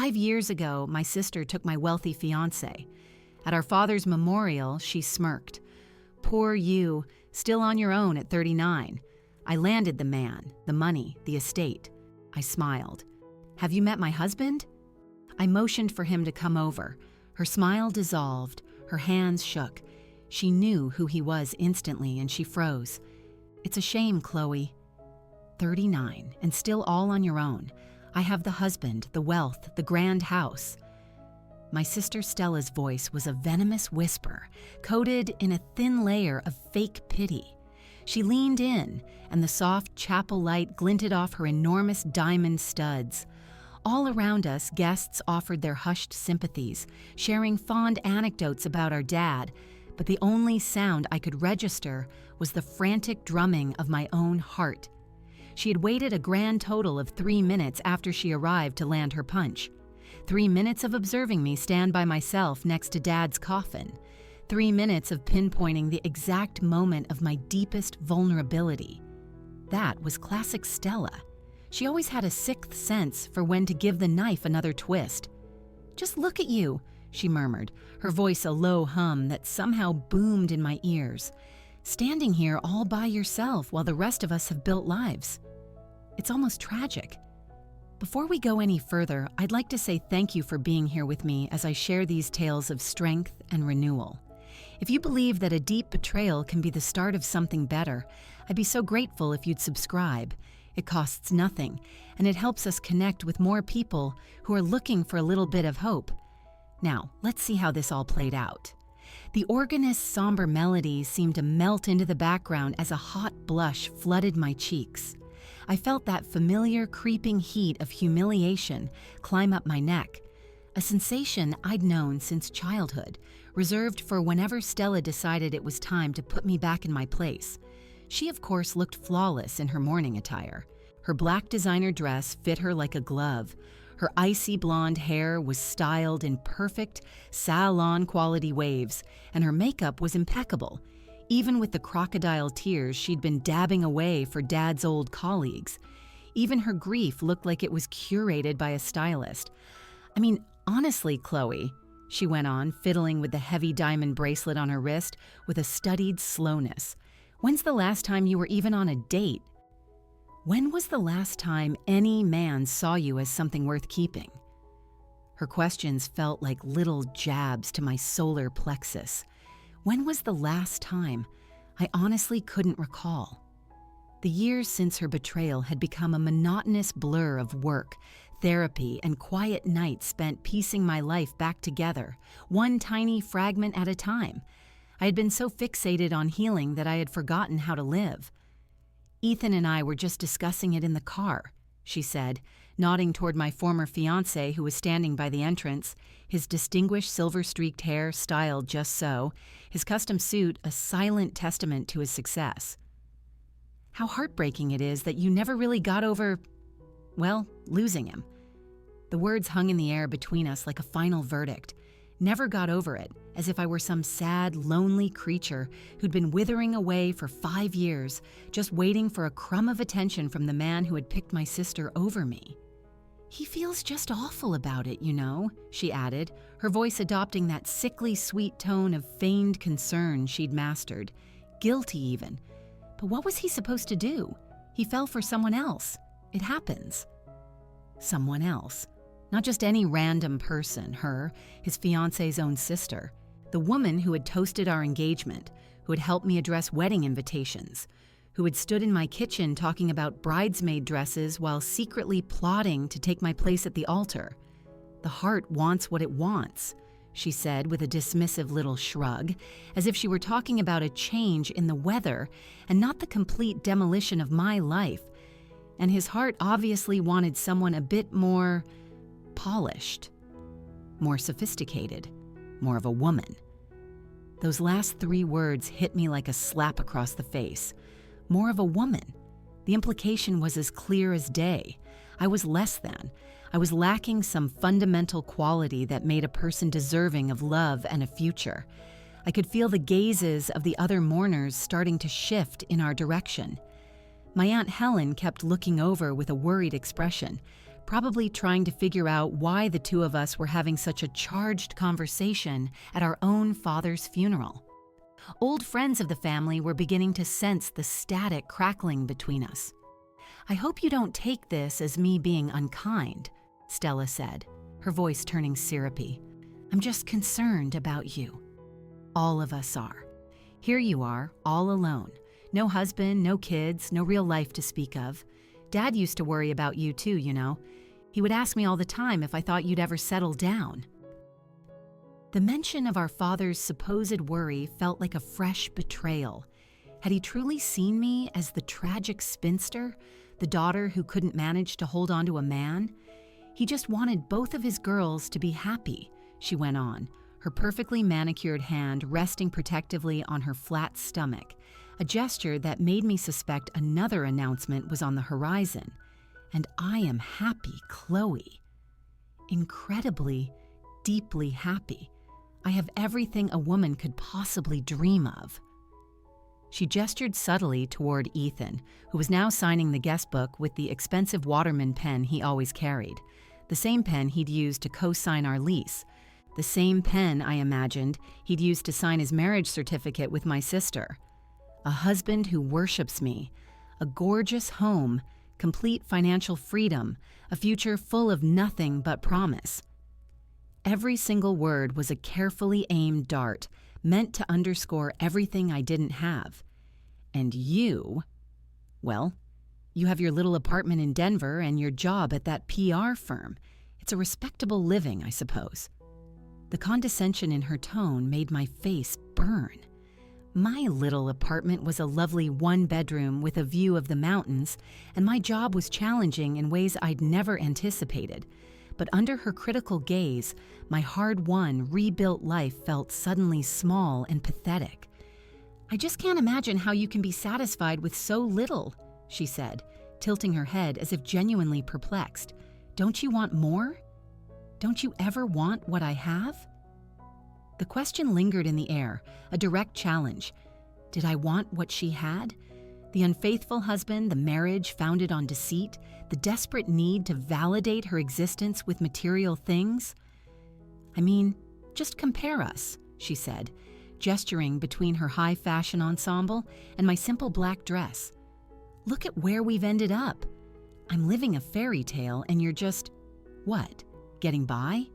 5 years ago, my sister took my wealthy fiancé. At our father's memorial, she smirked. Poor you, still on your own at 39. I landed the man, the money, the estate. I smiled. Have you met my husband? I motioned for him to come over. Her smile dissolved, her hands shook. She knew who he was instantly, and she froze. It's a shame, Chloe. 39, and still all on your own. I have the husband, the wealth, the grand house. My sister Stella's voice was a venomous whisper, coated in a thin layer of fake pity. She leaned in, and the soft chapel light glinted off her enormous diamond studs. All around us, guests offered their hushed sympathies, sharing fond anecdotes about our dad, but the only sound I could register was the frantic drumming of my own heart. She had waited a grand total of 3 minutes after she arrived to land her punch. 3 minutes of observing me stand by myself next to Dad's coffin. 3 minutes of pinpointing the exact moment of my deepest vulnerability. That was classic Stella. She always had a sixth sense for when to give the knife another twist. Just look at you, she murmured, her voice a low hum that somehow boomed in my ears. Standing here all by yourself while the rest of us have built lives. It's almost tragic. Before we go any further, I'd like to say thank you for being here with me as I share these tales of strength and renewal. If you believe that a deep betrayal can be the start of something better, I'd be so grateful if you'd subscribe. It costs nothing, and it helps us connect with more people who are looking for a little bit of hope. Now, let's see how this all played out. The organist's somber melodies seemed to melt into the background as a hot blush flooded my cheeks. I felt that familiar creeping heat of humiliation climb up my neck, a sensation I'd known since childhood, reserved for whenever Stella decided it was time to put me back in my place. She, of course, looked flawless in her morning attire. Her black designer dress fit her like a glove. Her icy blonde hair was styled in perfect salon-quality waves, and her makeup was impeccable, even with the crocodile tears she'd been dabbing away for Dad's old colleagues. Even her grief looked like it was curated by a stylist. I mean, honestly, Chloe, she went on, fiddling with the heavy diamond bracelet on her wrist with a studied slowness. When's the last time you were even on a date? When was the last time any man saw you as something worth keeping? Her questions felt like little jabs to my solar plexus. When was the last time? I honestly couldn't recall. The years since her betrayal had become a monotonous blur of work, therapy, and quiet nights spent piecing my life back together, one tiny fragment at a time. I had been so fixated on healing that I had forgotten how to live. Ethan and I were just discussing it in the car, she said, nodding toward my former fiancé who was standing by the entrance, his distinguished silver-streaked hair styled just so, his custom suit a silent testament to his success. How heartbreaking it is that you never really got over, well, losing him. The words hung in the air between us like a final verdict. Never got over it, as if I were some sad, lonely creature who'd been withering away for 5 years, just waiting for a crumb of attention from the man who had picked my sister over me. He feels just awful about it, you know, she added, her voice adopting that sickly sweet tone of feigned concern she'd mastered, guilty even. But what was he supposed to do? He fell for someone else. It happens. Someone else. Not just any random person, her, his fiancé's own sister. The woman who had toasted our engagement, who had helped me address wedding invitations, who had stood in my kitchen talking about bridesmaid dresses while secretly plotting to take my place at the altar. The heart wants what it wants, she said with a dismissive little shrug, as if she were talking about a change in the weather and not the complete demolition of my life. And his heart obviously wanted someone a bit more polished, more sophisticated, more of a woman. Those last 3 words hit me like a slap across the face. More of a woman. The implication was as clear as day. I was less than. I was lacking some fundamental quality that made a person deserving of love and a future. I could feel the gazes of the other mourners starting to shift in our direction. My Aunt Helen kept looking over with a worried expression, probably trying to figure out why the two of us were having such a charged conversation at our own father's funeral. Old friends of the family were beginning to sense the static crackling between us. "I hope you don't take this as me being unkind," Stella said, her voice turning syrupy. "I'm just concerned about you. All of us are. Here you are, all alone. No husband, no kids, no real life to speak of. Dad used to worry about you too, you know. He would ask me all the time if I thought you'd ever settle down." The mention of our father's supposed worry felt like a fresh betrayal. Had he truly seen me as the tragic spinster, the daughter who couldn't manage to hold on to a man? He just wanted both of his girls to be happy, she went on, her perfectly manicured hand resting protectively on her flat stomach, a gesture that made me suspect another announcement was on the horizon. "And I am happy, Chloe. Incredibly, deeply happy. I have everything a woman could possibly dream of." She gestured subtly toward Ethan, who was now signing the guest book with the expensive Waterman pen he always carried, the same pen he'd used to co-sign our lease, the same pen, I imagined, he'd used to sign his marriage certificate with my sister. A husband who worships me, a gorgeous home, complete financial freedom, a future full of nothing but promise. Every single word was a carefully aimed dart, meant to underscore everything I didn't have. And you, well, you have your little apartment in Denver and your job at that PR firm. It's a respectable living, I suppose. The condescension in her tone made my face burn. My little apartment was a lovely one-bedroom with a view of the mountains, and my job was challenging in ways I'd never anticipated. But under her critical gaze, my hard-won, rebuilt life felt suddenly small and pathetic. "I just can't imagine how you can be satisfied with so little," she said, tilting her head as if genuinely perplexed. "Don't you want more? Don't you ever want what I have?" The question lingered in the air, a direct challenge. Did I want what she had? The unfaithful husband, the marriage founded on deceit, the desperate need to validate her existence with material things? "I mean, just compare us," she said, gesturing between her high-fashion ensemble and my simple black dress. "Look at where we've ended up. I'm living a fairy tale and you're just, what, getting by?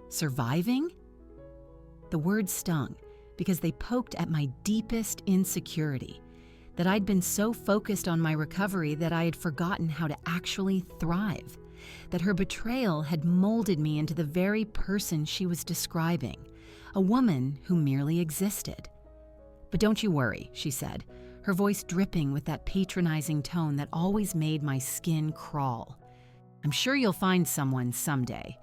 Surviving?" The words stung because they poked at my deepest insecurity, that I'd been so focused on my recovery that I had forgotten how to actually thrive, that her betrayal had molded me into the very person she was describing, a woman who merely existed. "But don't you worry," she said, her voice dripping with that patronizing tone that always made my skin crawl. "I'm sure you'll find someone someday.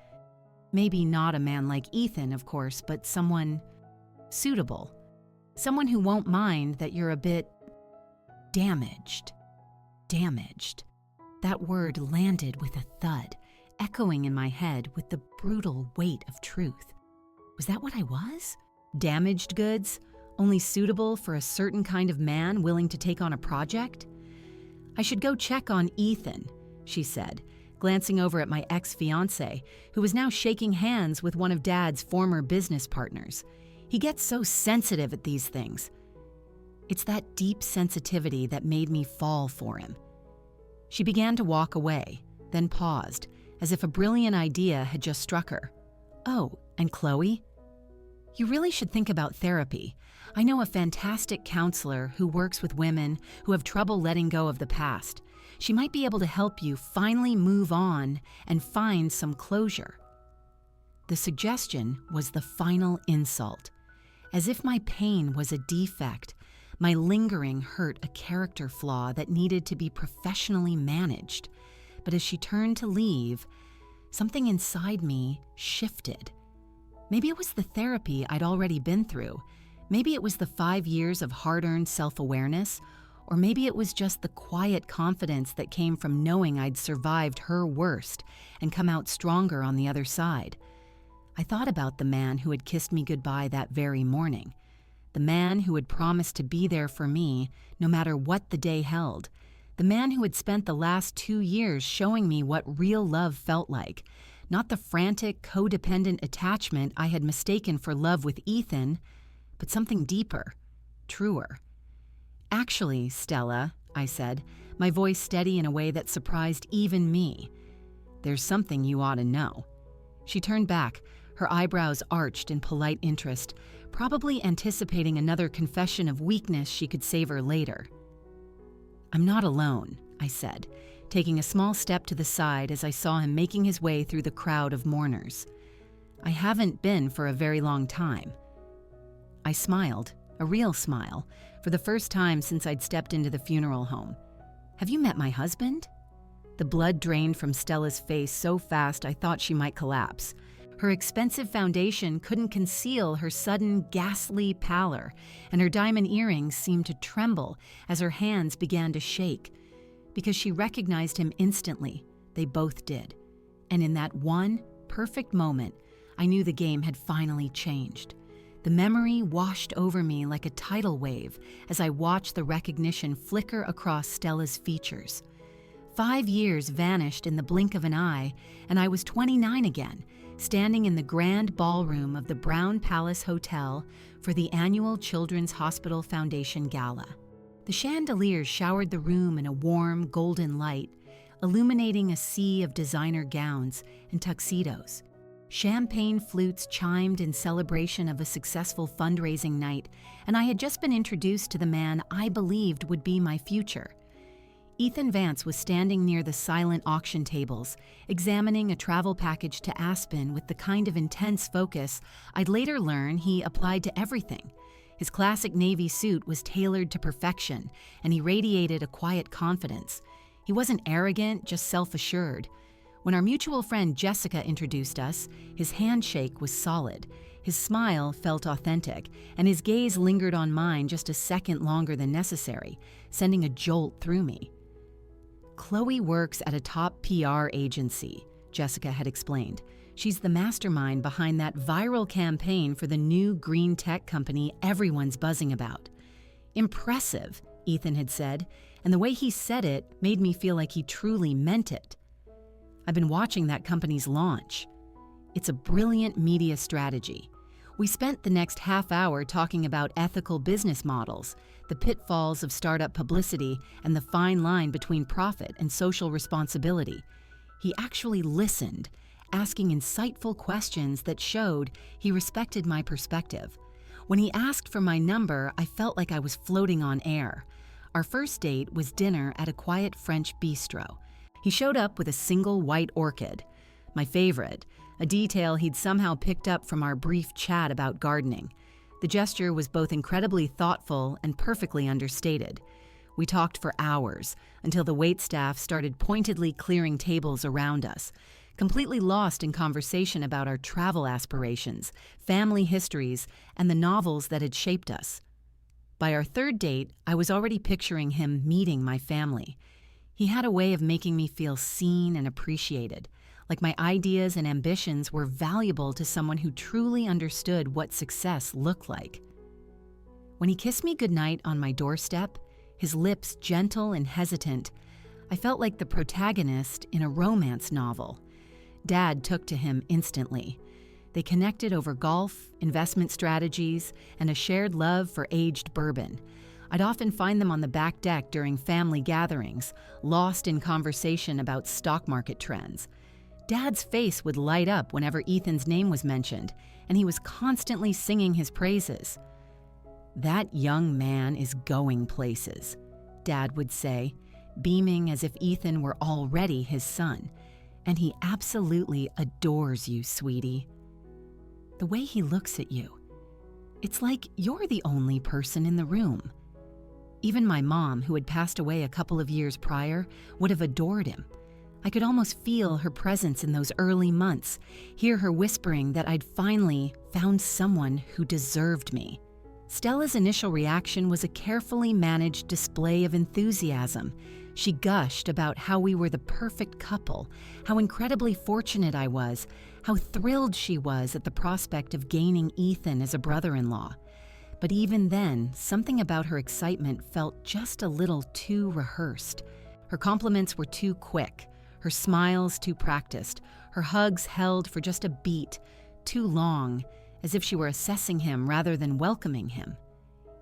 Maybe not a man like Ethan, of course, but someone suitable. Someone who won't mind that you're a bit damaged." Damaged. That word landed with a thud, echoing in my head with the brutal weight of truth. Was that what I was? Damaged goods? Only suitable for a certain kind of man willing to take on a project? "I should go check on Ethan," she said, glancing over at my ex-fiancé, who was now shaking hands with one of Dad's former business partners. "He gets so sensitive at these things." It's that deep sensitivity that made me fall for him. She began to walk away, then paused, as if a brilliant idea had just struck her. "Oh, and Chloe? You really should think about therapy. I know a fantastic counselor who works with women who have trouble letting go of the past. She might be able to help you finally move on and find some closure." The suggestion was the final insult. As if my pain was a defect, my lingering hurt a character flaw that needed to be professionally managed. But as she turned to leave, something inside me shifted. Maybe it was the therapy I'd already been through. Maybe it was the 5 years of hard-earned self-awareness, or maybe it was just the quiet confidence that came from knowing I'd survived her worst and come out stronger on the other side. I thought about the man who had kissed me goodbye that very morning, the man who had promised to be there for me no matter what the day held, The man who had spent the last 2 years showing me what real love felt like, not the frantic, codependent attachment I had mistaken for love with Ethan, but something deeper, truer. "Actually, Stella," I said, my voice steady in a way that surprised even me, "there's something you ought to know." She turned back, her eyebrows arched in polite interest, probably anticipating another confession of weakness she could savor later. "I'm not alone," I said, taking a small step to the side as I saw him making his way through the crowd of mourners. "I haven't been for a very long time." I smiled, a real smile, for the first time since I'd stepped into the funeral home. "Have you met my husband?" The blood drained from Stella's face so fast I thought she might collapse. Her expensive foundation couldn't conceal her sudden, ghastly pallor, and her diamond earrings seemed to tremble as her hands began to shake. Because she recognized him instantly, they both did. And in that one perfect moment, I knew the game had finally changed. The memory washed over me like a tidal wave as I watched the recognition flicker across Stella's features. 5 years vanished in the blink of an eye, and I was 29 again, standing in the grand ballroom of the Brown Palace Hotel for the annual Children's Hospital Foundation Gala. The chandeliers showered the room in a warm, golden light, illuminating a sea of designer gowns and tuxedos. Champagne flutes chimed in celebration of a successful fundraising night, and I had just been introduced to the man I believed would be my future. Ethan Vance was standing near the silent auction tables, examining a travel package to Aspen with the kind of intense focus I'd later learn he applied to everything. His classic navy suit was tailored to perfection, and he radiated a quiet confidence. He wasn't arrogant, just self-assured. When our mutual friend Jessica introduced us, his handshake was solid. His smile felt authentic, and his gaze lingered on mine just a second longer than necessary, sending a jolt through me. "Chloe works at a top PR agency," Jessica had explained. "She's the mastermind behind that viral campaign for the new green tech company everyone's buzzing about." "Impressive," Ethan had said, and the way he said it made me feel like he truly meant it. "I've been watching that company's launch. It's a brilliant media strategy." We spent the next half hour talking about ethical business models, the pitfalls of startup publicity, and the fine line between profit and social responsibility. He actually listened, asking insightful questions that showed he respected my perspective. When he asked for my number, I felt like I was floating on air. Our first date was dinner at a quiet French bistro. He showed up with a single white orchid, my favorite, a detail he'd somehow picked up from our brief chat about gardening. The gesture was both incredibly thoughtful and perfectly understated. We talked for hours, until the waitstaff started pointedly clearing tables around us, completely lost in conversation about our travel aspirations, family histories, and the novels that had shaped us. By our third date, I was already picturing him meeting my family. He had a way of making me feel seen and appreciated, like my ideas and ambitions were valuable to someone who truly understood what success looked like. When he kissed me goodnight on my doorstep, his lips gentle and hesitant, I felt like the protagonist in a romance novel. Dad took to him instantly. They connected over golf, investment strategies, and a shared love for aged bourbon. I'd often find them on the back deck during family gatherings, lost in conversation about stock market trends. Dad's face would light up whenever Ethan's name was mentioned, and he was constantly singing his praises. "That young man is going places," Dad would say, beaming as if Ethan were already his son. "And he absolutely adores you, sweetie. The way he looks at you, it's like you're the only person in the room." Even my mom, who had passed away a couple of years prior, would have adored him. I could almost feel her presence in those early months, hear her whispering that I'd finally found someone who deserved me. Stella's initial reaction was a carefully managed display of enthusiasm. She gushed about how we were the perfect couple, how incredibly fortunate I was, how thrilled she was at the prospect of gaining Ethan as a brother-in-law. But even then, something about her excitement felt just a little too rehearsed. Her compliments were too quick, her smiles too practiced, her hugs held for just a beat, too long, as if she were assessing him rather than welcoming him.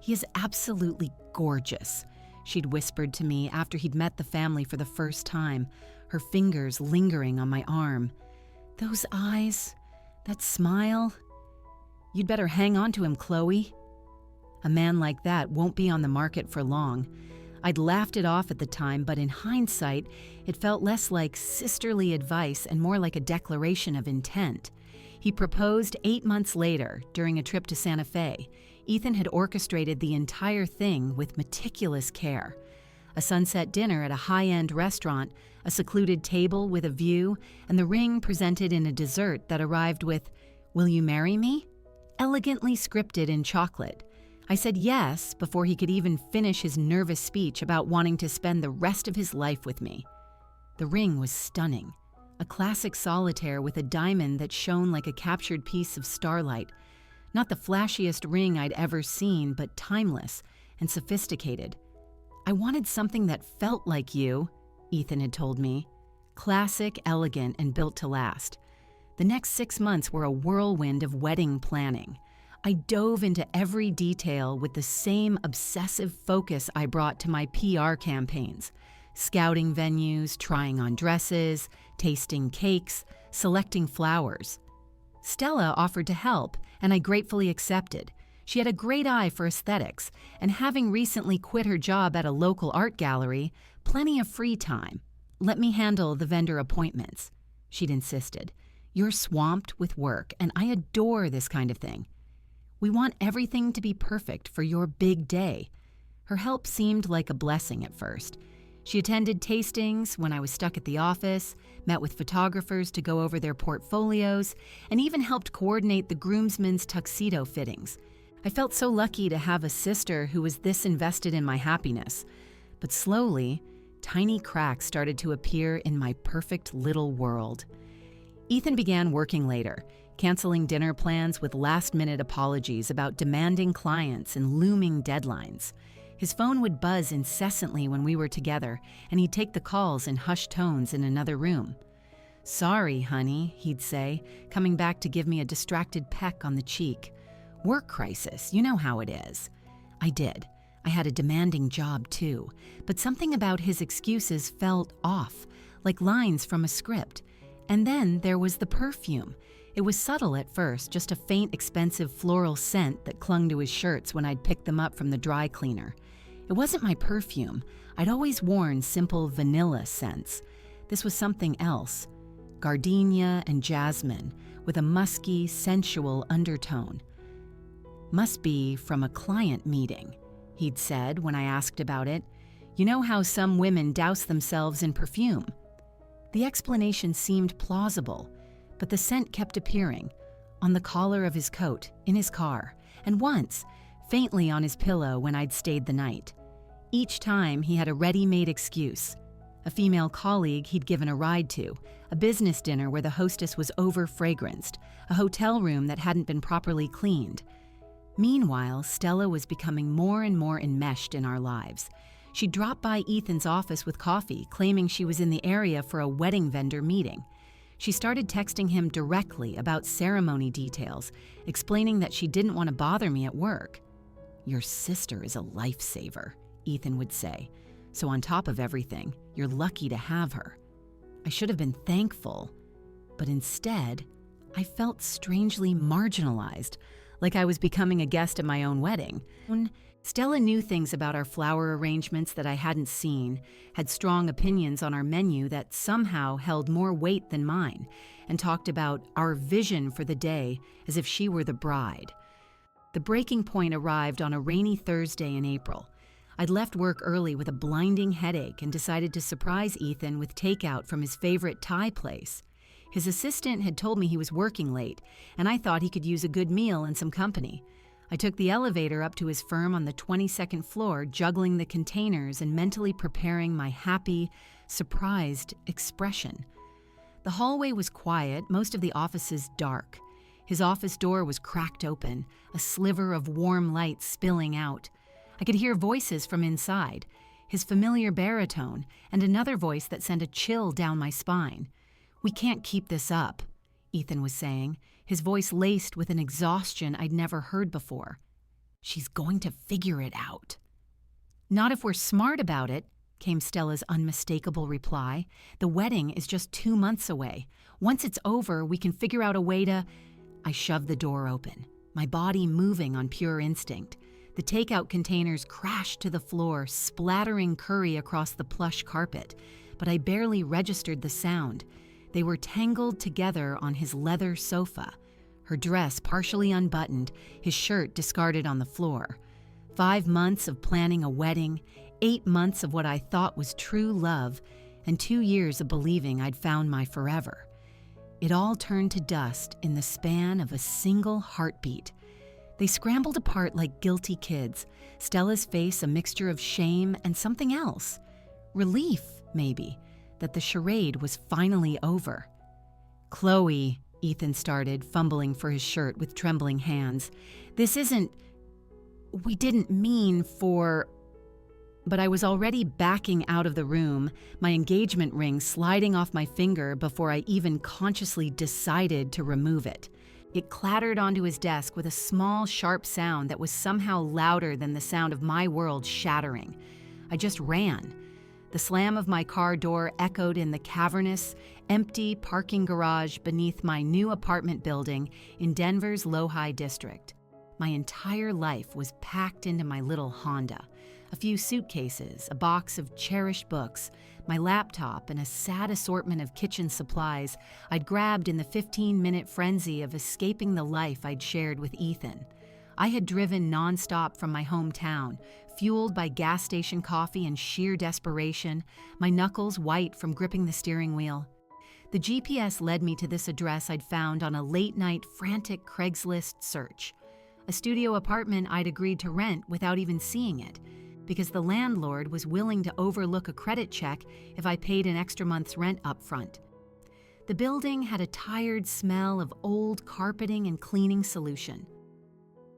"He is absolutely gorgeous," she'd whispered to me after he'd met the family for the first time, her fingers lingering on my arm. "Those eyes, that smile. You'd better hang on to him, Chloe. A man like that won't be on the market for long." I'd laughed it off at the time, but in hindsight, it felt less like sisterly advice and more like a declaration of intent. He proposed 8 months later during a trip to Santa Fe. Ethan had orchestrated the entire thing with meticulous care. A sunset dinner at a high-end restaurant, a secluded table with a view, and the ring presented in a dessert that arrived with, "Will you marry me?" elegantly scripted in chocolate. I said yes before he could even finish his nervous speech about wanting to spend the rest of his life with me. The ring was stunning. A classic solitaire with a diamond that shone like a captured piece of starlight. Not the flashiest ring I'd ever seen, but timeless and sophisticated. "I wanted something that felt like you," Ethan had told me. Classic, elegant, and built to last. The next 6 months were a whirlwind of wedding planning. I dove into every detail with the same obsessive focus I brought to my PR campaigns. Scouting venues, trying on dresses, tasting cakes, selecting flowers. Stella offered to help, and I gratefully accepted. She had a great eye for aesthetics, and having recently quit her job at a local art gallery, plenty of free time. "Let me handle the vendor appointments," she'd insisted. "You're swamped with work, and I adore this kind of thing. We want everything to be perfect for your big day." Her help seemed like a blessing at first. She attended tastings when I was stuck at the office, met with photographers to go over their portfolios, and even helped coordinate the groomsmen's tuxedo fittings. I felt so lucky to have a sister who was this invested in my happiness. But slowly, tiny cracks started to appear in my perfect little world. Ethan began working later, canceling dinner plans with last-minute apologies about demanding clients and looming deadlines. His phone would buzz incessantly when we were together, and he'd take the calls in hushed tones in another room. "Sorry, honey," he'd say, coming back to give me a distracted peck on the cheek. "Work crisis, you know how it is." I did. I had a demanding job too, but something about his excuses felt off, like lines from a script. And then there was the perfume. It was subtle at first, just a faint, expensive floral scent that clung to his shirts when I'd picked them up from the dry cleaner. It wasn't my perfume. I'd always worn simple vanilla scents. This was something else. Gardenia and jasmine, with a musky, sensual undertone. "Must be from a client meeting," he'd said when I asked about it. "You know how some women douse themselves in perfume?" The explanation seemed plausible, but the scent kept appearing, on the collar of his coat, in his car, and once, faintly on his pillow when I'd stayed the night. Each time he had a ready-made excuse. A female colleague he'd given a ride to, a business dinner where the hostess was over-fragranced, a hotel room that hadn't been properly cleaned. Meanwhile, Stella was becoming more and more enmeshed in our lives. She dropped by Ethan's office with coffee, claiming she was in the area for a wedding vendor meeting. She started texting him directly about ceremony details, explaining that she didn't want to bother me at work. "Your sister is a lifesaver," Ethan would say. "So on top of everything, you're lucky to have her." I should have been thankful, but instead, I felt strangely marginalized, like I was becoming a guest at my own wedding. Stella knew things about our flower arrangements that I hadn't seen, had strong opinions on our menu that somehow held more weight than mine, and talked about our vision for the day as if she were the bride. The breaking point arrived on a rainy Thursday in April. I'd left work early with a blinding headache and decided to surprise Ethan with takeout from his favorite Thai place. His assistant had told me he was working late, and I thought he could use a good meal and some company. I took the elevator up to his firm on the 22nd floor, juggling the containers and mentally preparing my happy, surprised expression. The hallway was quiet, most of the offices dark. His office door was cracked open, a sliver of warm light spilling out. I could hear voices from inside. his familiar baritone, and another voice that sent a chill down my spine. "We can't keep this up," Ethan was saying, his voice laced with an exhaustion I'd never heard before. "She's going to figure it out." "Not if we're smart about it," came Stella's unmistakable reply. "The wedding is just 2 months away. Once it's over, we can figure out a way to—" I shoved the door open, my body moving on pure instinct. The takeout containers crashed to the floor, splattering curry across the plush carpet, but I barely registered the sound. They were tangled together on his leather sofa, her dress partially unbuttoned, his shirt discarded on the floor. 5 months of planning a wedding, 8 months of what I thought was true love, and 2 years of believing I'd found my forever. It all turned to dust in the span of a single heartbeat. They scrambled apart like guilty kids, Stella's face a mixture of shame and something else. Relief, maybe, that the charade was finally over. "Chloe," Ethan started, fumbling for his shirt with trembling hands. "This isn't... We didn't mean for..." But I was already backing out of the room, my engagement ring sliding off my finger before I even consciously decided to remove it. It clattered onto his desk with a small, sharp sound that was somehow louder than the sound of my world shattering. I just ran. The slam of my car door echoed in the cavernous, empty parking garage beneath my new apartment building in Denver's Low-High district. My entire life was packed into my little Honda. A few suitcases, a box of cherished books, my laptop, and a sad assortment of kitchen supplies I'd grabbed in the 15-minute frenzy of escaping the life I'd shared with Ethan. I had driven nonstop from my hometown, fueled by gas station coffee and sheer desperation, my knuckles white from gripping the steering wheel. The GPS led me to this address I'd found on a late-night, frantic Craigslist search. A studio apartment I'd agreed to rent without even seeing it, because the landlord was willing to overlook a credit check if I paid an extra month's rent up front. The building had a tired smell of old carpeting and cleaning solution.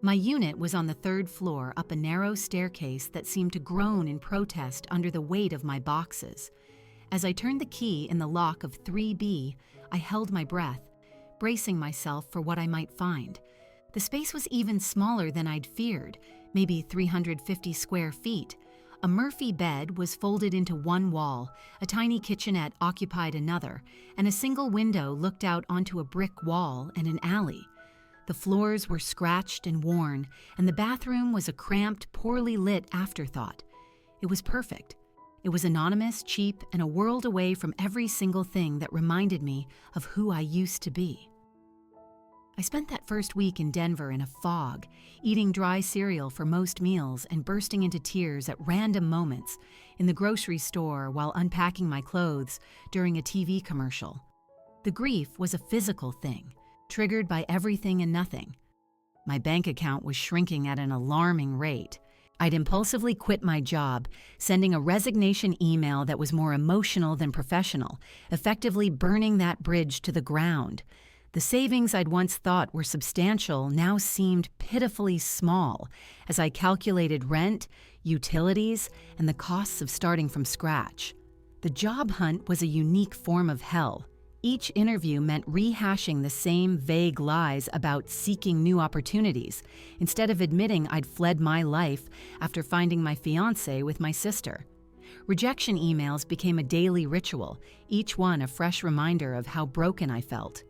My unit was on the 3rd floor up a narrow staircase that seemed to groan in protest under the weight of my boxes. As I turned the key in the lock of 3B, I held my breath, bracing myself for what I might find. The space was even smaller than I'd feared, maybe 350 square feet. A Murphy bed was folded into one wall, a tiny kitchenette occupied another, and a single window looked out onto a brick wall and an alley. The floors were scratched and worn, and the bathroom was a cramped, poorly lit afterthought. It was perfect. It was anonymous, cheap, and a world away from every single thing that reminded me of who I used to be. I spent that first week in Denver in a fog, eating dry cereal for most meals and bursting into tears at random moments, in the grocery store while unpacking my clothes during a TV commercial. The grief was a physical thing, triggered by everything and nothing. My bank account was shrinking at an alarming rate. I'd impulsively quit my job, sending a resignation email that was more emotional than professional, effectively burning that bridge to the ground. The savings I'd once thought were substantial now seemed pitifully small as I calculated rent, utilities, and the costs of starting from scratch. The job hunt was a unique form of hell. Each interview meant rehashing the same vague lies about seeking new opportunities, instead of admitting I'd fled my life after finding my fiancé with my sister. Rejection emails became a daily ritual, each one a fresh reminder of how broken I felt.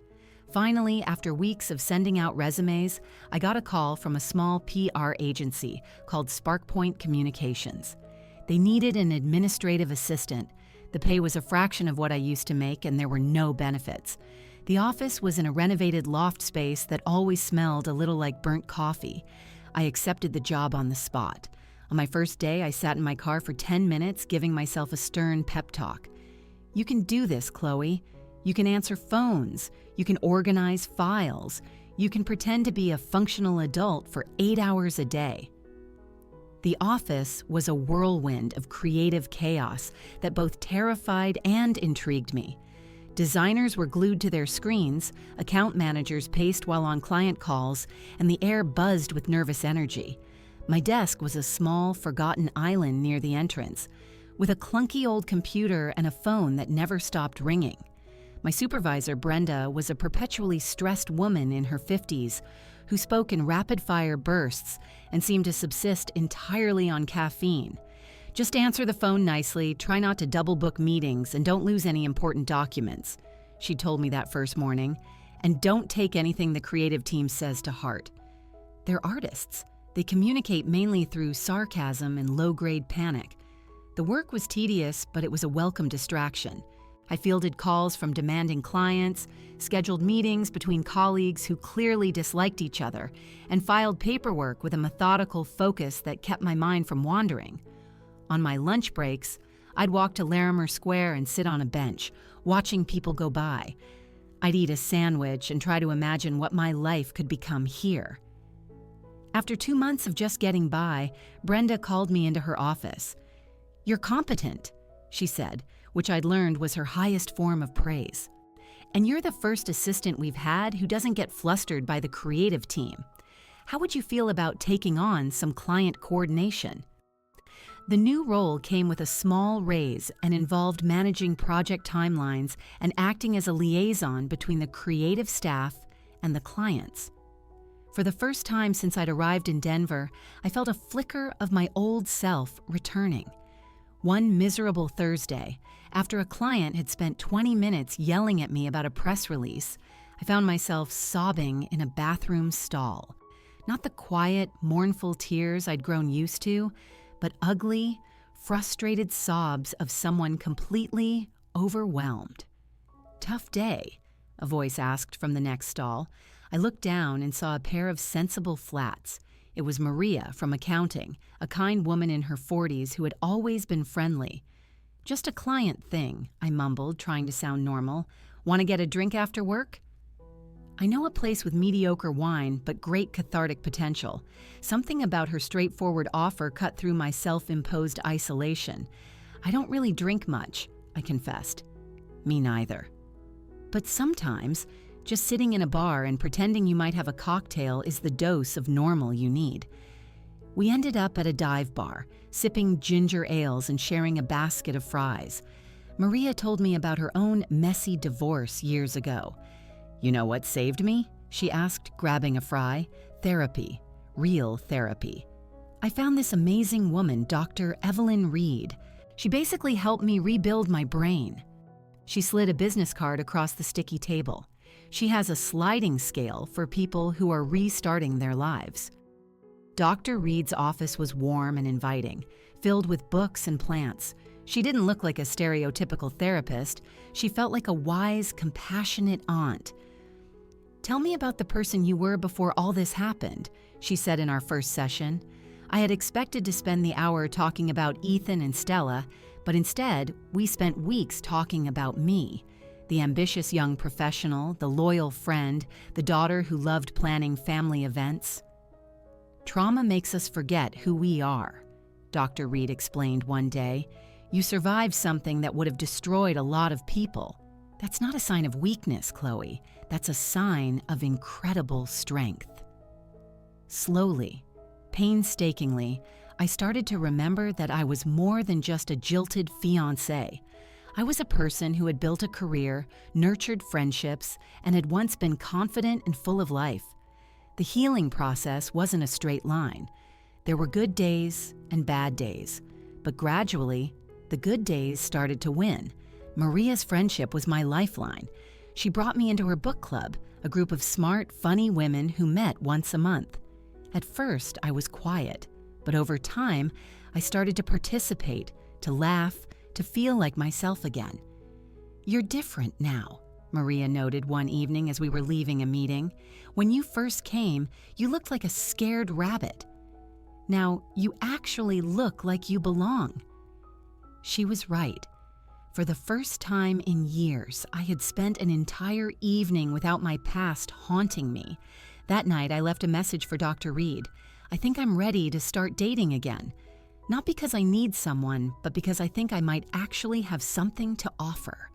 Finally, after weeks of sending out resumes, I got a call from a small PR agency called SparkPoint Communications. They needed an administrative assistant. The pay was a fraction of what I used to make, and there were no benefits. The office was in a renovated loft space that always smelled a little like burnt coffee. I accepted the job on the spot. On my first day, I sat in my car for 10 minutes, giving myself a stern pep talk. "You can do this, Chloe. You can answer phones. You can organize files. You can pretend to be a functional adult for 8 hours a day." The office was a whirlwind of creative chaos that both terrified and intrigued me. Designers were glued to their screens, account managers paced while on client calls, and the air buzzed with nervous energy. My desk was a small, forgotten island near the entrance. with a clunky old computer and a phone that never stopped ringing. My supervisor, Brenda, was a perpetually stressed woman in her 50s who spoke in rapid-fire bursts and seemed to subsist entirely on caffeine. Just answer the phone nicely, try not to double-book meetings, and don't lose any important documents, she told me that first morning. And don't take anything the creative team says to heart. They're artists. They communicate mainly through sarcasm and low-grade panic. The work was tedious, but it was a welcome distraction. I fielded calls from demanding clients, scheduled meetings between colleagues who clearly disliked each other, and filed paperwork with a methodical focus that kept my mind from wandering. On my lunch breaks, I'd walk to Larimer Square and sit on a bench, watching people go by. I'd eat a sandwich and try to imagine what my life could become here. After 2 months of just getting by, Brenda called me into her office. "You're competent," she said, which I'd learned was her highest form of praise. "And you're the first assistant we've had who doesn't get flustered by the creative team. How would you feel about taking on some client coordination?" The new role came with a small raise and involved managing project timelines and acting as a liaison between the creative staff and the clients. For the first time since I'd arrived in Denver, I felt a flicker of my old self returning. One miserable Thursday, after a client had spent 20 minutes yelling at me about a press release, I found myself sobbing in a bathroom stall. Not the quiet, mournful tears I'd grown used to, but ugly, frustrated sobs of someone completely overwhelmed. "Tough day?" a voice asked from the next stall. I looked down and saw a pair of sensible flats. It was Maria from accounting, a kind woman in her 40s who had always been friendly. "Just a client thing," I mumbled, trying to sound normal. "Want to get a drink after work?" I know a place with mediocre wine but great cathartic potential. Something about her straightforward offer cut through my self-imposed isolation. "I don't really drink much," I confessed. "Me neither." But sometimes, just sitting in a bar and pretending you might have a cocktail is the dose of normal you need. We ended up at a dive bar, sipping ginger ales and sharing a basket of fries. Maria told me about her own messy divorce years ago. "You know what saved me?" she asked, grabbing a fry. "Therapy. Real therapy. I found this amazing woman, Dr. Evelyn Reed. She basically helped me rebuild my brain." She slid a business card across the sticky table. "She has a sliding scale for people who are restarting their lives." Dr. Reed's office was warm and inviting, filled with books and plants. She didn't look like a stereotypical therapist. She felt like a wise, compassionate aunt. "Tell me about the person you were before all this happened," she said in our first session. I had expected to spend the hour talking about Ethan and Stella, but instead, we spent weeks talking about me, the ambitious young professional, the loyal friend, the daughter who loved planning family events. "Trauma makes us forget who we are," Dr. Reed explained one day. "You survived something that would have destroyed a lot of people. That's not a sign of weakness, Chloe. That's a sign of incredible strength." Slowly, painstakingly, I started to remember that I was more than just a jilted fiancé. I was a person who had built a career, nurtured friendships, and had once been confident and full of life. The healing process wasn't a straight line. There were good days and bad days, but gradually, the good days started to win. Maria's friendship was my lifeline. She brought me into her book club, a group of smart, funny women who met once a month. At first, I was quiet, but over time, I started to participate, to laugh, to feel like myself again. "You're different now," Maria noted one evening as we were leaving a meeting. "When you first came, you looked like a scared rabbit. Now, you actually look like you belong." She was right. For the first time in years, I had spent an entire evening without my past haunting me. That night, I left a message for Dr. Reed. "I think I'm ready to start dating again. Not because I need someone, but because I think I might actually have something to offer."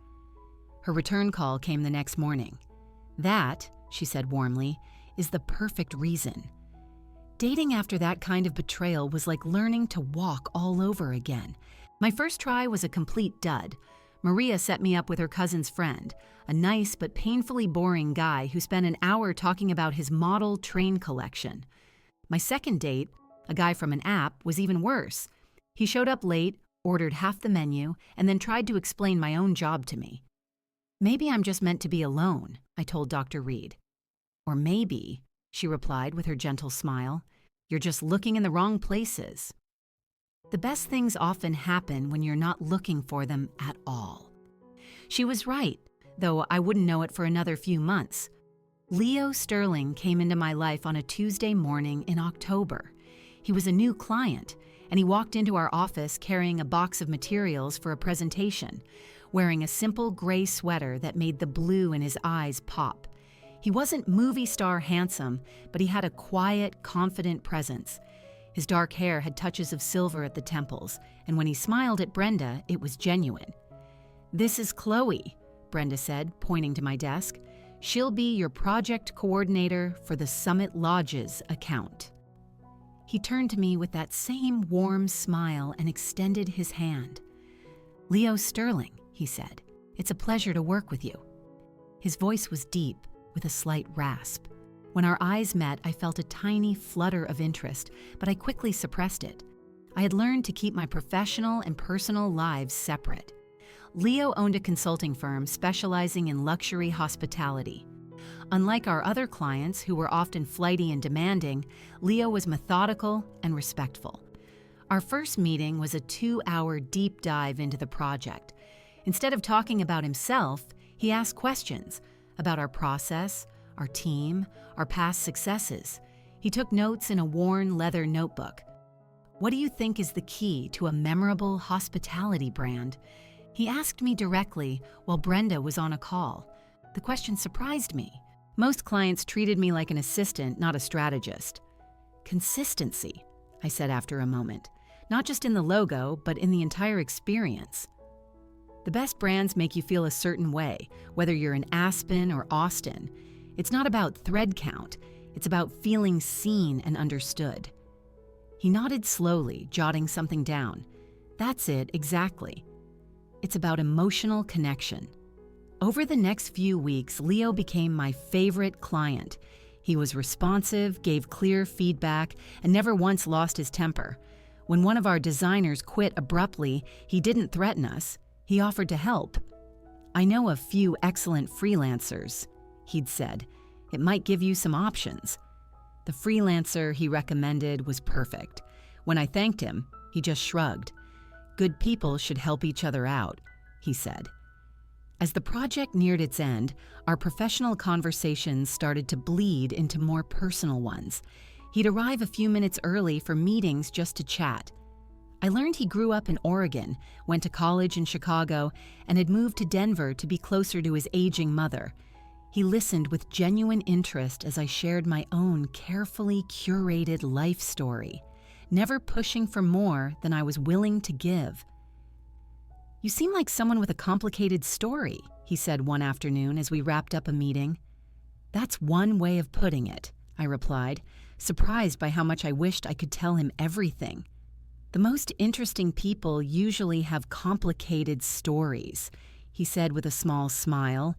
Her return call came the next morning. "That," she said warmly, "is the perfect reason." Dating after that kind of betrayal was like learning to walk all over again. My first try was a complete dud. Maria set me up with her cousin's friend, a nice but painfully boring guy who spent an hour talking about his model train collection. My second date, a guy from an app, was even worse. He showed up late, ordered half the menu, and then tried to explain my own job to me. "Maybe I'm just meant to be alone," I told Dr. Reed. "Or maybe," she replied with her gentle smile, "you're just looking in the wrong places." The best things often happen when you're not looking for them at all. She was right, though I wouldn't know it for another few months. Leo Sterling came into my life on a Tuesday morning in October. He was a new client, and he walked into our office carrying a box of materials for a presentation, wearing a simple gray sweater that made the blue in his eyes pop. He wasn't movie star handsome, but he had a quiet, confident presence. His dark hair had touches of silver at the temples, and when he smiled at Brenda, it was genuine. "This is Chloe," Brenda said, pointing to my desk. "She'll be your project coordinator for the Summit Lodges account." He turned to me with that same warm smile and extended his hand. "Leo Sterling," he said, "it's a pleasure to work with you." His voice was deep, with a slight rasp. When our eyes met, I felt a tiny flutter of interest, but I quickly suppressed it. I had learned to keep my professional and personal lives separate. Leo owned a consulting firm specializing in luxury hospitality. Unlike our other clients, who were often flighty and demanding, Leo was methodical and respectful. Our first meeting was a 2-hour deep dive into the project. Instead of talking about himself, he asked questions about our process, our team, our past successes. He took notes in a worn leather notebook. "What do you think is the key to a memorable hospitality brand?" He asked me directly while Brenda was on a call. The question surprised me. Most clients treated me like an assistant, not a strategist. "Consistency," I said after a moment. "Not just in the logo, but in the entire experience." The best brands make you feel a certain way, whether you're in Aspen or Austin. It's not about thread count, it's about feeling seen and understood. He nodded slowly, jotting something down. "That's it, exactly. It's about emotional connection." Over the next few weeks, Leo became my favorite client. He was responsive, gave clear feedback, and never once lost his temper. When one of our designers quit abruptly, he didn't threaten us. He offered to help. "I know a few excellent freelancers," he'd said. "It might give you some options." The freelancer he recommended was perfect. When I thanked him, he just shrugged. "Good people should help each other out," he said. As the project neared its end, our professional conversations started to bleed into more personal ones. He'd arrive a few minutes early for meetings just to chat. I learned he grew up in Oregon, went to college in Chicago, and had moved to Denver to be closer to his aging mother. He listened with genuine interest as I shared my own carefully curated life story, never pushing for more than I was willing to give. "You seem like someone with a complicated story," he said one afternoon as we wrapped up a meeting. "That's one way of putting it," I replied, surprised by how much I wished I could tell him everything. "The most interesting people usually have complicated stories," he said with a small smile.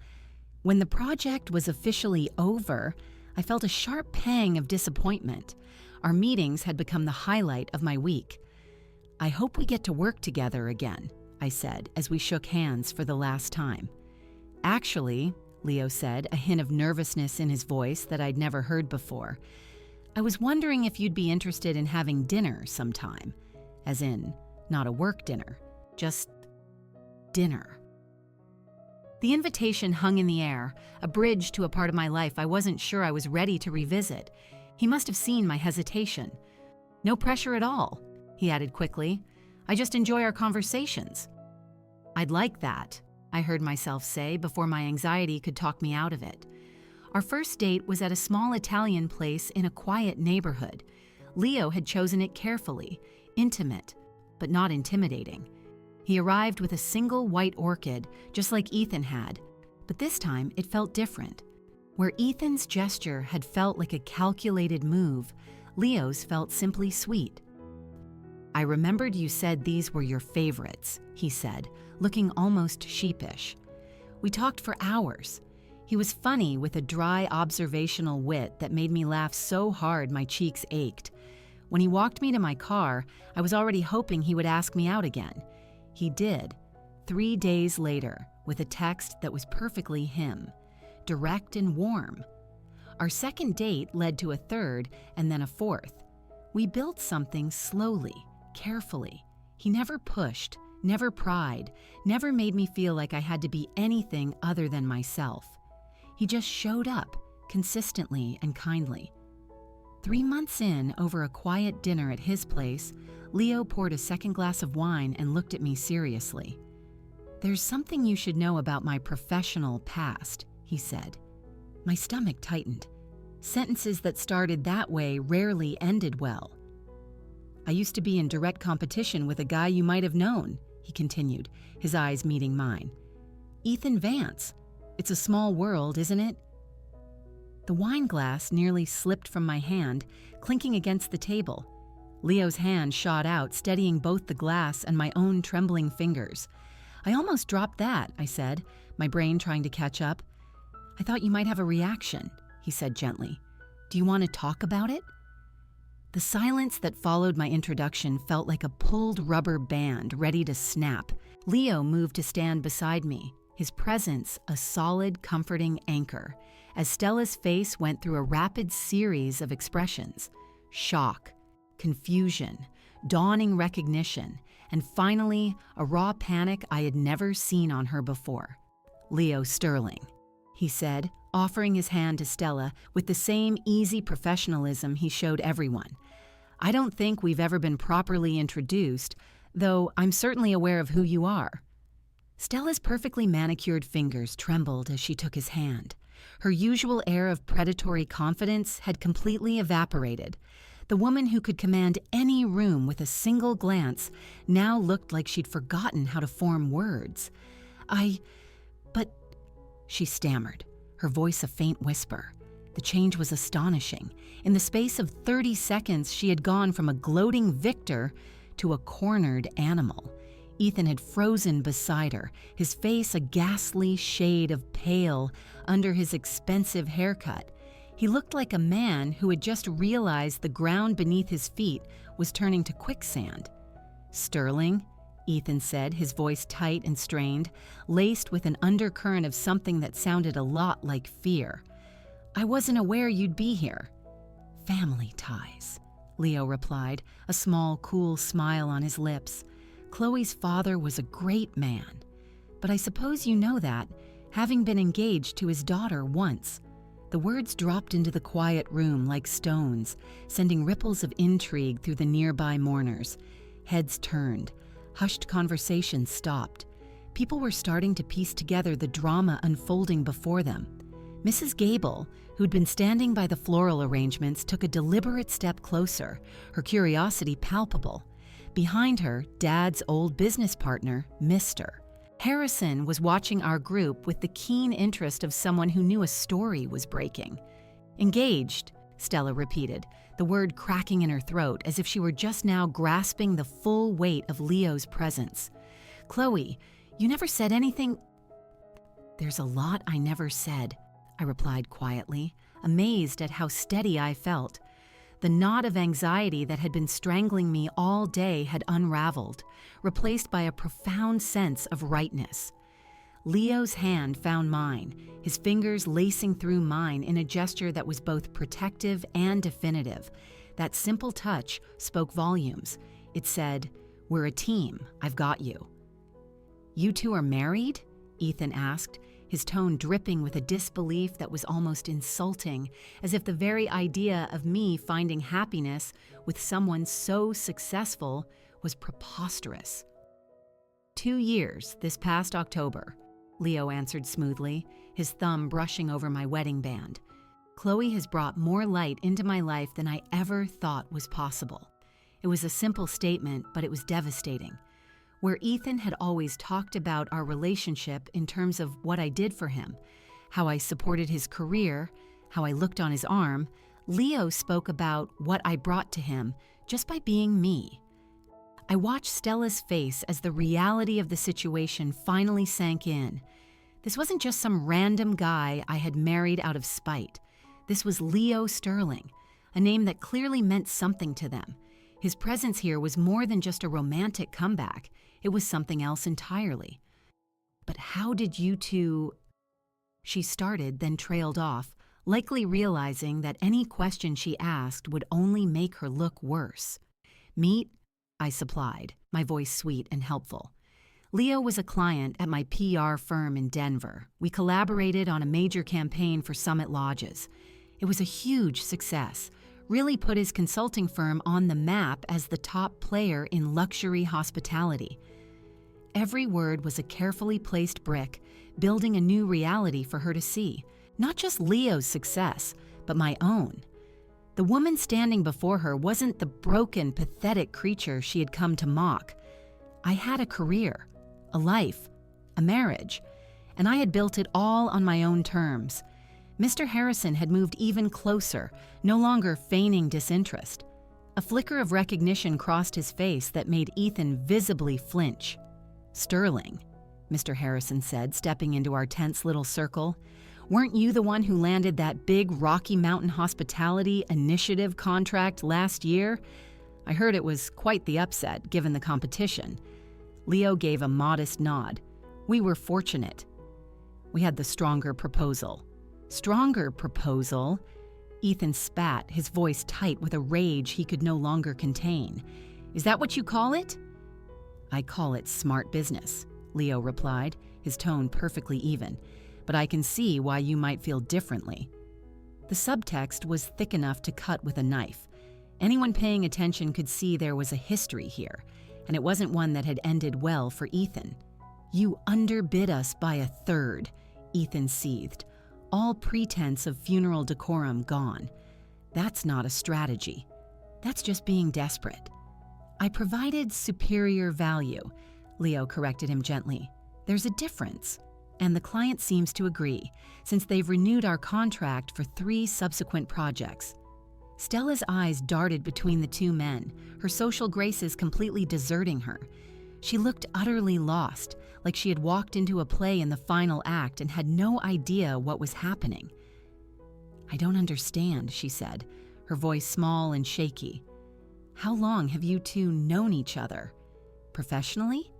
When the project was officially over, I felt a sharp pang of disappointment. Our meetings had become the highlight of my week. "I hope we get to work together again," I said as we shook hands for the last time. "Actually," Leo said, a hint of nervousness in his voice that I'd never heard before, "I was wondering if you'd be interested in having dinner sometime. As in, not a work dinner, just dinner." The invitation hung in the air, a bridge to a part of my life I wasn't sure I was ready to revisit. He must have seen my hesitation. "No pressure at all," he added quickly. "I just enjoy our conversations." "I'd like that," I heard myself say before my anxiety could talk me out of it. Our first date was at a small Italian place in a quiet neighborhood. Leo had chosen it carefully, intimate, but not intimidating. He arrived with a single white orchid, just like Ethan had, but this time it felt different. Where Ethan's gesture had felt like a calculated move, Leo's felt simply sweet. I remembered you said these were your favorites, he said, looking almost sheepish. We talked for hours. He was funny with a dry observational wit that made me laugh so hard my cheeks ached. When he walked me to my car, I was already hoping he would ask me out again. He did, 3 days later, with a text that was perfectly him, direct and warm. Our second date led to a third and then a fourth. We built something slowly, carefully. He never pushed, never pried, never made me feel like I had to be anything other than myself. He just showed up, consistently and kindly. 3 months in, over a quiet dinner at his place, Leo poured a second glass of wine and looked at me seriously. "There's something you should know about my professional past," he said. My stomach tightened. Sentences that started that way rarely ended well. "I used to be in direct competition with a guy you might have known," he continued, his eyes meeting mine. "Ethan Vance. It's a small world, isn't it?" The wine glass nearly slipped from my hand, clinking against the table. Leo's hand shot out, steadying both the glass and my own trembling fingers. "I almost dropped that," I said, my brain trying to catch up. "I thought you might have a reaction," he said gently. "Do you want to talk about it?" The silence that followed my introduction felt like a pulled rubber band ready to snap. Leo moved to stand beside me, his presence a solid, comforting anchor, as Stella's face went through a rapid series of expressions: shock, confusion, dawning recognition, and finally, a raw panic I had never seen on her before. "Leo Sterling," he said, offering his hand to Stella with the same easy professionalism he showed everyone. "I don't think we've ever been properly introduced, though I'm certainly aware of who you are." Stella's perfectly manicured fingers trembled as she took his hand. Her usual air of predatory confidence had completely evaporated. The woman who could command any room with a single glance now looked like she'd forgotten how to form words. But she stammered, her voice a faint whisper. The change was astonishing. In the space of 30 seconds, she had gone from a gloating victor to a cornered animal. Ethan had frozen beside her, his face a ghastly shade of pale under his expensive haircut. He looked like a man who had just realized the ground beneath his feet was turning to quicksand. "Sterling," Ethan said, his voice tight and strained, laced with an undercurrent of something that sounded a lot like fear. "I wasn't aware you'd be here." "Family ties," Leo replied, a small, cool smile on his lips. "Chloe's father was a great man. But I suppose you know that, having been engaged to his daughter once." The words dropped into the quiet room like stones, sending ripples of intrigue through the nearby mourners. Heads turned. Hushed conversations stopped. People were starting to piece together the drama unfolding before them. Mrs. Gable, who'd been standing by the floral arrangements, took a deliberate step closer, her curiosity palpable. Behind her, Dad's old business partner, Mr. Harrison was watching our group with the keen interest of someone who knew a story was breaking. "Engaged," Stella repeated, the word cracking in her throat as if she were just now grasping the full weight of Leo's presence. "Chloe, you never said anything—" "There's a lot I never said," I replied quietly, amazed at how steady I felt. The knot of anxiety that had been strangling me all day had unraveled, replaced by a profound sense of rightness. Leo's hand found mine, his fingers lacing through mine in a gesture that was both protective and definitive. That simple touch spoke volumes. It said, "We're a team. I've got you." "You two are married?" Ethan asked, his tone dripping with a disbelief that was almost insulting, as if the very idea of me finding happiness with someone so successful was preposterous. 2 years this past October, Leo answered smoothly, his thumb brushing over my wedding band. Chloe has brought more light into my life than I ever thought was possible. It was a simple statement, but it was devastating. Where Ethan had always talked about our relationship in terms of what I did for him, how I supported his career, how I looked on his arm, Leo spoke about what I brought to him just by being me. I watched Stella's face as the reality of the situation finally sank in. This wasn't just some random guy I had married out of spite. This was Leo Sterling, a name that clearly meant something to them. His presence here was more than just a romantic comeback. It was something else entirely. "But how did you two—" She started, then trailed off, likely realizing that any question she asked would only make her look worse. "Meet," I supplied, my voice sweet and helpful. Leo was a client at my PR firm in Denver. We collaborated on a major campaign for Summit Lodges. It was a huge success, really put his consulting firm on the map as the top player in luxury hospitality. Every word was a carefully placed brick, building a new reality for her to see. Not just Leo's success, but my own. The woman standing before her wasn't the broken, pathetic creature she had come to mock. I had a career, a life, a marriage, and I had built it all on my own terms. Mr. Harrison had moved even closer, no longer feigning disinterest. A flicker of recognition crossed his face that made Ethan visibly flinch. "Sterling," Mr. Harrison said, stepping into our tense little circle, "weren't you the one who landed that big Rocky Mountain Hospitality Initiative contract last year? I heard it was quite the upset, given the competition." Leo gave a modest nod. "We were fortunate. We had the stronger proposal." "Stronger proposal?" Ethan spat, his voice tight with a rage he could no longer contain. "Is that what you call it?" "I call it smart business," Leo replied, his tone perfectly even. "But I can see why you might feel differently." The subtext was thick enough to cut with a knife. Anyone paying attention could see there was a history here, and it wasn't one that had ended well for Ethan. "You underbid us by a third," Ethan seethed, all pretense of funeral decorum gone. "That's not a strategy. That's just being desperate." "I provided superior value," Leo corrected him gently. "There's a difference. And the client seems to agree, since they've renewed our contract for 3 subsequent projects." Stella's eyes darted between the two men, her social graces completely deserting her. She looked utterly lost, like she had walked into a play in the final act and had no idea what was happening. "I don't understand," she said, her voice small and shaky. "How long have you two known each other?" "Professionally?"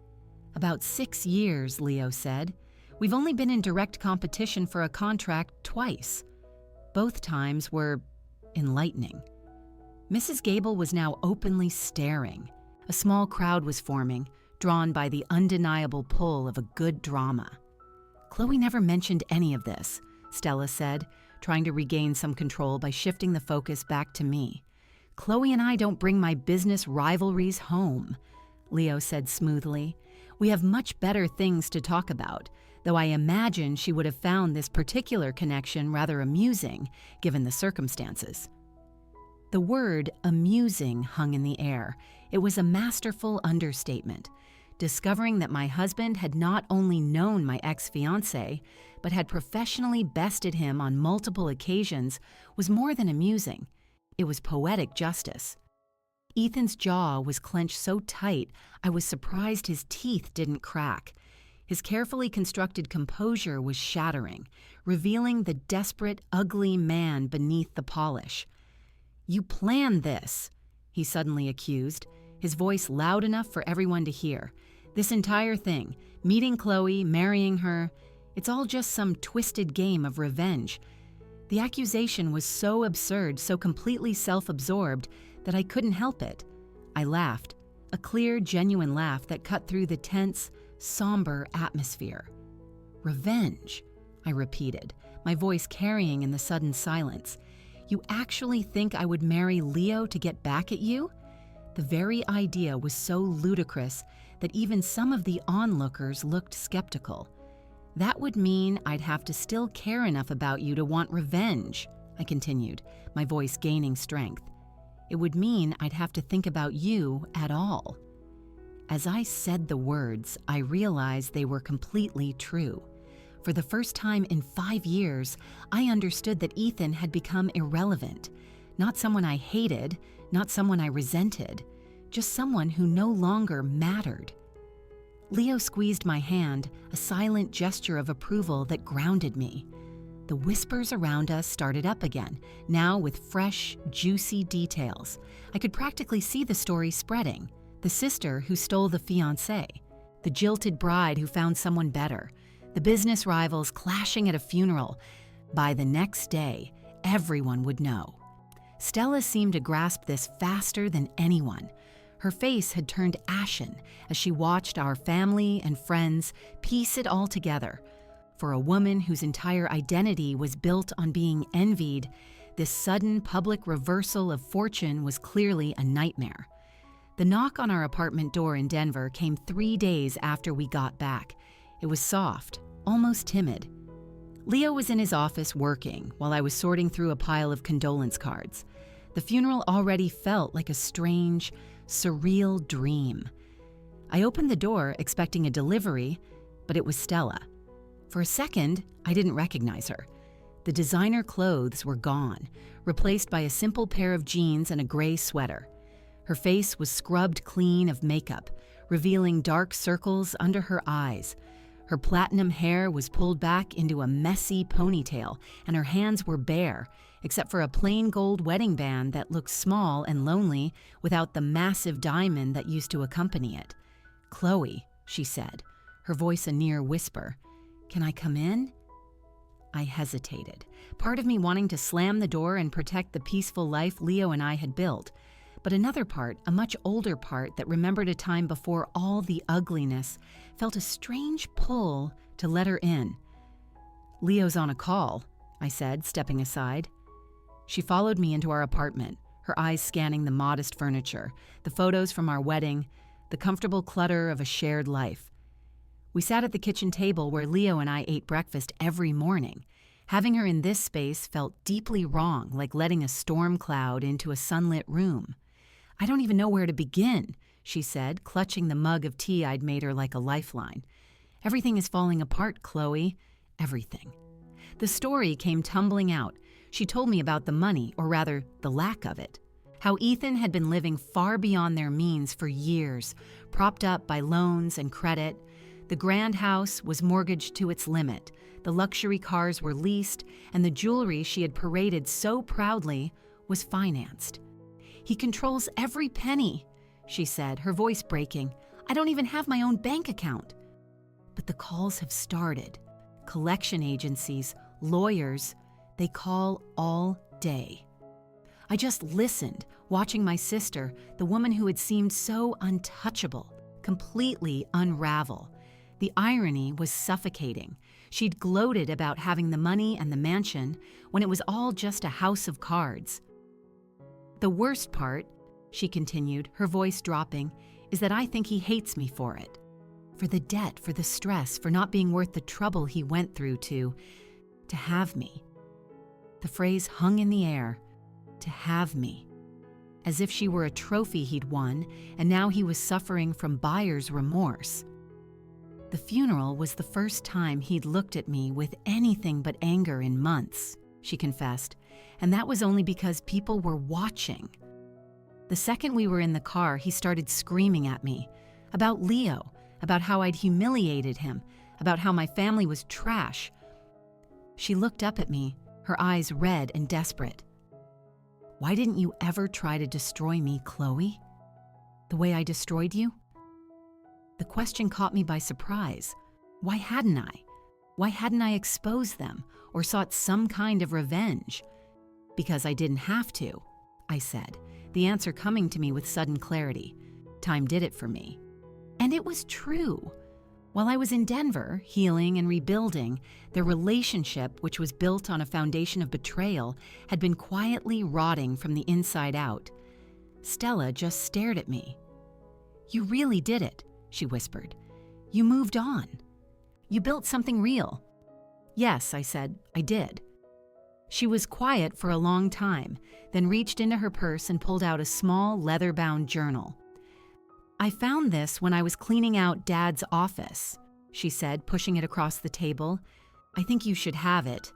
"About 6 years," Leo said. "We've only been in direct competition for a contract twice. Both times were enlightening." Mrs. Gable was now openly staring. A small crowd was forming, drawn by the undeniable pull of a good drama. "Chloe never mentioned any of this," Stella said, trying to regain some control by shifting the focus back to me. "Chloe and I don't bring my business rivalries home," Leo said smoothly. "We have much better things to talk about, though I imagine she would have found this particular connection rather amusing, given the circumstances." The word amusing hung in the air. It was a masterful understatement. Discovering that my husband had not only known my ex-fiancé, but had professionally bested him on multiple occasions was more than amusing. It was poetic justice. Ethan's jaw was clenched so tight I was surprised his teeth didn't crack. His carefully constructed composure was shattering, revealing the desperate, ugly man beneath the polish. "You planned this," he suddenly accused, his voice loud enough for everyone to hear. "This entire thing, meeting Chloe, marrying her, it's all just some twisted game of revenge." The accusation was so absurd, so completely self-absorbed, that I couldn't help it. I laughed, a clear, genuine laugh that cut through the tense, somber atmosphere. "Revenge," I repeated, my voice carrying in the sudden silence. "You actually think I would marry Leo to get back at you?" The very idea was so ludicrous that even some of the onlookers looked skeptical. "That would mean I'd have to still care enough about you to want revenge," I continued, my voice gaining strength. "It would mean I'd have to think about you at all." As I said the words, I realized they were completely true. For the first time in 5 years, I understood that Ethan had become irrelevant. Not someone I hated, not someone I resented, just someone who no longer mattered. Leo squeezed my hand, a silent gesture of approval that grounded me. The whispers around us started up again, now with fresh, juicy details. I could practically see the story spreading. The sister who stole the fiancé, the jilted bride who found someone better, the business rivals clashing at a funeral. By the next day, everyone would know. Stella seemed to grasp this faster than anyone. Her face had turned ashen as she watched our family and friends piece it all together. For a woman whose entire identity was built on being envied, this sudden public reversal of fortune was clearly a nightmare. The knock on our apartment door in Denver came 3 days after we got back. It was soft, almost timid. Leo was in his office working while I was sorting through a pile of condolence cards. The funeral already felt like a strange, surreal dream. I opened the door expecting a delivery, but it was Stella. For a second, I didn't recognize her. The designer clothes were gone, replaced by a simple pair of jeans and a gray sweater. Her face was scrubbed clean of makeup, revealing dark circles under her eyes. Her platinum hair was pulled back into a messy ponytail, and her hands were bare, except for a plain gold wedding band that looked small and lonely without the massive diamond that used to accompany it. "Chloe," she said, her voice a near whisper. "Can I come in?" I hesitated, part of me wanting to slam the door and protect the peaceful life Leo and I had built, but another part, a much older part that remembered a time before all the ugliness, felt a strange pull to let her in. "Leo's on a call," I said, stepping aside. She followed me into our apartment, her eyes scanning the modest furniture, the photos from our wedding, the comfortable clutter of a shared life. We sat at the kitchen table where Leo and I ate breakfast every morning. Having her in this space felt deeply wrong, like letting a storm cloud into a sunlit room. "I don't even know where to begin," she said, clutching the mug of tea I'd made her like a lifeline. "Everything is falling apart, Chloe. Everything." The story came tumbling out. She told me about the money, or rather, the lack of it. How Ethan had been living far beyond their means for years, propped up by loans and credit. The grand house was mortgaged to its limit, the luxury cars were leased, and the jewelry she had paraded so proudly was financed. "He controls every penny," she said, her voice breaking. "I don't even have my own bank account." But the calls have started. Collection agencies, lawyers, they call all day. I just listened, watching my sister, the woman who had seemed so untouchable, completely unravel. The irony was suffocating. She'd gloated about having the money and the mansion when it was all just a house of cards. "The worst part," she continued, her voice dropping, "is that I think he hates me for it. For the debt, for the stress, for not being worth the trouble he went through to have me." The phrase hung in the air, "to have me," as if she were a trophy he'd won, and now he was suffering from buyer's remorse. The funeral was the first time he'd looked at me with anything but anger in months, she confessed, and that was only because people were watching. The second we were in the car, he started screaming at me about Leo, about how I'd humiliated him, about how my family was trash. She looked up at me, her eyes red and desperate. "Why didn't you ever try to destroy me, Chloe? The way I destroyed you?" The question caught me by surprise. Why hadn't I? Why hadn't I exposed them or sought some kind of revenge? "Because I didn't have to," I said, the answer coming to me with sudden clarity. Time did it for me. And it was true. While I was in Denver, healing and rebuilding, their relationship, which was built on a foundation of betrayal, had been quietly rotting from the inside out. Stella just stared at me. "You really did it," she whispered. "You moved on. You built something real." "Yes," I said, "I did." She was quiet for a long time, then reached into her purse and pulled out a small leather-bound journal. "I found this when I was cleaning out Dad's office," she said, pushing it across the table. "I think you should have it."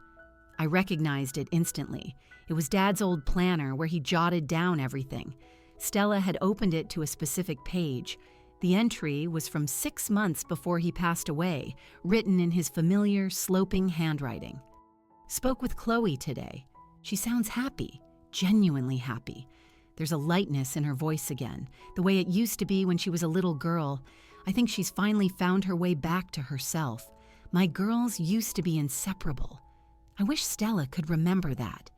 I recognized it instantly. It was Dad's old planner where he jotted down everything. Stella had opened it to a specific page. The entry was from 6 months before he passed away, written in his familiar, sloping handwriting. Spoke with Chloe today. She sounds happy, genuinely happy. There's a lightness in her voice again, the way it used to be when she was a little girl. I think she's finally found her way back to herself. My girls used to be inseparable. I wish Stella could remember that.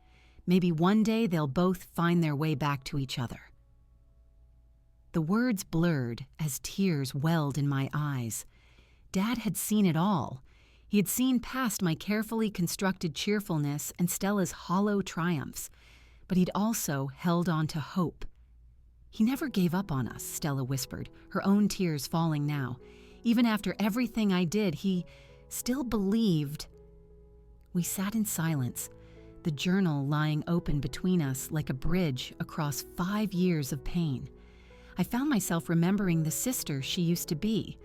Maybe one day they'll both find their way back to each other. The words blurred as tears welled in my eyes. Dad had seen it all. He had seen past my carefully constructed cheerfulness and Stella's hollow triumphs, but he'd also held on to hope. He never gave up on us, Stella whispered, her own tears falling now. Even after everything I did, he still believed. We sat in silence, the journal lying open between us like a bridge across 5 years of pain. I found myself remembering the sister she used to be,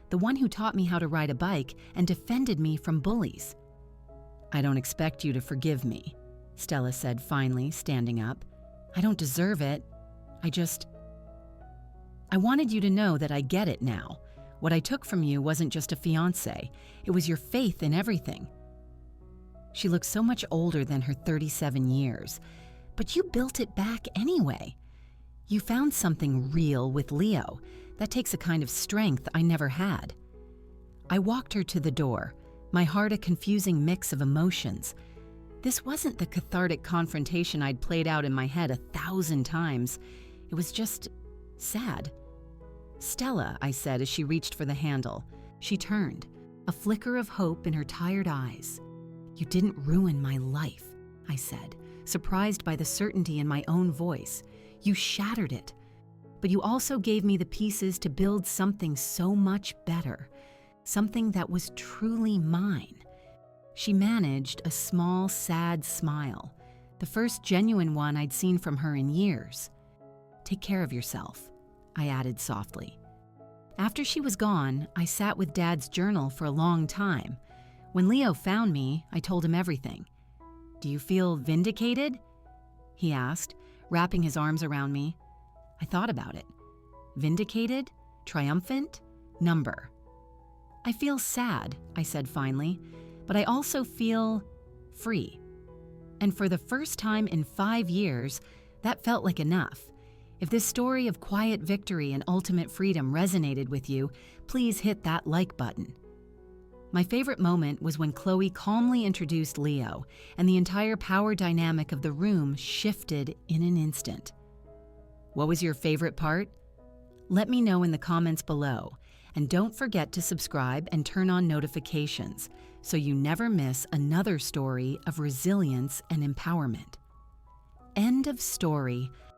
the one who taught me how to ride a bike and defended me from bullies. "I don't expect you to forgive me," Stella said finally, standing up. "I don't deserve it. I wanted you to know that I get it now. What I took from you wasn't just a fiancé. It was your faith in everything." She looked so much older than her 37 years. "But you built it back anyway. You found something real with Leo. That takes a kind of strength I never had." I walked her to the door, my heart a confusing mix of emotions. This wasn't the cathartic confrontation I'd played out in my head 1,000 times. It was just sad. "Stella," I said as she reached for the handle. She turned, a flicker of hope in her tired eyes. "You didn't ruin my life," I said, surprised by the certainty in my own voice. "You shattered it. But you also gave me the pieces to build something so much better, something that was truly mine." She managed a small, sad smile, the first genuine one I'd seen from her in years. "Take care of yourself," I added softly. After she was gone, I sat with Dad's journal for a long time. When Leo found me, I told him everything. "Do you feel vindicated?" he asked, wrapping his arms around me. I thought about it. Vindicated? Triumphant? Number. "I feel sad," I said finally, "but I also feel free." And for the first time in 5 years, that felt like enough. If this story of quiet victory and ultimate freedom resonated with you, please hit that like button. My favorite moment was when Chloe calmly introduced Leo, and the entire power dynamic of the room shifted in an instant. What was your favorite part? Let me know in the comments below, and don't forget to subscribe and turn on notifications so you never miss another story of resilience and empowerment. End of story.